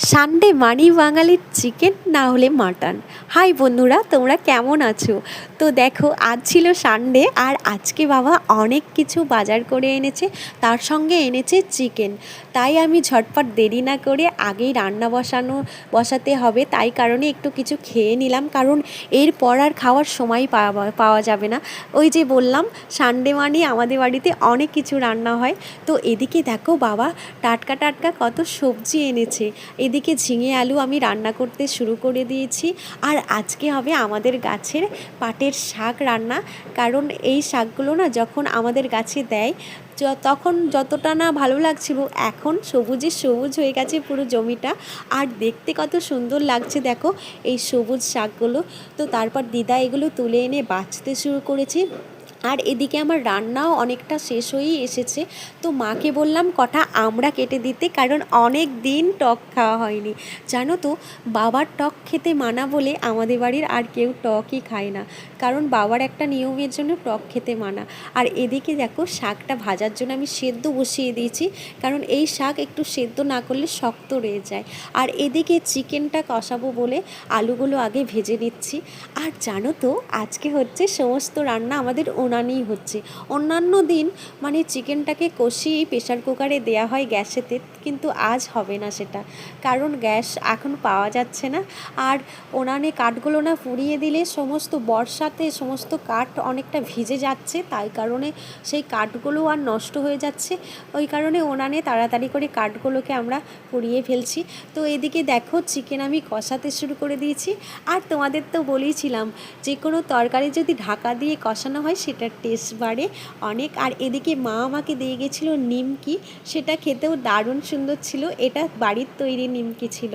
Sunday মানেই বাঙালির chicken না হলে মাটন। হাই বন্ধুরা, তোমরা কেমন আছো? তো দেখো, আজ ছিল সানডে আর আজকে বাবা অনেক কিছু বাজার করে এনেছে, তার সঙ্গে এনেছে চিকেন। তাই আমি ঝটপট দেরি না করে আগেই রান্না বসাতে হবে, তাই কারণে একটু কিছু খেয়ে নিলাম, কারণ এরপর আর খাওয়ার সময় পাওয়া যাবে না। ওই যে বললাম, সানডে মানেই আমাদের বাড়িতে অনেক কিছু রান্না হয়। তো এদিকে দেখো বাবা টাটকা টাটকা কত সবজি এনেছে। এদিকে ঝিঙে আলু আমি রান্না করতে শুরু করে দিয়েছি। আর আজকে হবে আমাদের গাছের পাটের শাক রান্না, কারণ এই শাকগুলো না যখন আমাদের গাছে দেয় তখন যতটা না ভালো লাগছিল, এখন সবুজে সবুজ হয়ে গেছে পুরো জমিটা, আর দেখতে কত সুন্দর লাগছে দেখো এই সবুজ শাকগুলো। তো তারপর দিদা এগুলো তুলে এনে বাছতে শুরু করেছে। আর এদিকে আমার রান্নাও অনেকটা শেষ হয়েই এসেছে। তো মাকে বললাম কটা আমড়া কেটে দিতে, কারণ অনেক দিন টক খাওয়া হয়নি। জানো তো, বাবার টক খেতে মানা বলে আমাদের বাড়ির আর কেউ টকই খায় না, কারণ বাবার একটা নিয়মের জন্য টক খেতে মানা। আর এদিকে দেখো শাকটা ভাজার জন্য আমি সেদ্ধ বসিয়ে দিয়েছি, কারণ এই শাক একটু সেদ্ধ না করলে শক্ত রয়ে যায়। আর এদিকে চিকেনটা কষাবো বলে আলুগুলো আগে ভেজে নিচ্ছি। আর জানো তো, আজকে হচ্ছে সমস্ত রান্না আমাদের উনানেই হচ্ছে। অন্যান্য দিন মানে চিকেনটাকে কষিয়ে প্রেশার কুকারে দেয়া হয় গ্যাসেতে, কিন্তু আজ হবে না সেটা, কারণ গ্যাস এখন পাওয়া যাচ্ছে না। আর উনানে কাঠগুলো না পুড়িয়ে দিলে সমস্ত বর্ষাতে সমস্ত কাঠ অনেকটা ভিজে যাচ্ছে, তাই কারণে সেই কাঠগুলো আর নষ্ট হয়ে যাচ্ছে। ওই কারণে উনানে তাড়াতাড়ি করে কাঠগুলোকে আমরা পুড়িয়ে ফেলছি। তো এদিকে দেখো চিকেন আমি কষাতে শুরু করে দিয়েছি। আর তোমাদের তো বলেইছিলাম, যে কোনো তরকারি যদি ঢাকা দিয়ে কষানো হয় সেটার টেস্ট বাড়ে অনেক। আর এদিকে মা আমাকে দিয়ে গেছিলো নিমকি, সেটা খেতেও দারুণ সুন্দর ছিল। এটা বাড়ির তৈরি নিমকি ছিল।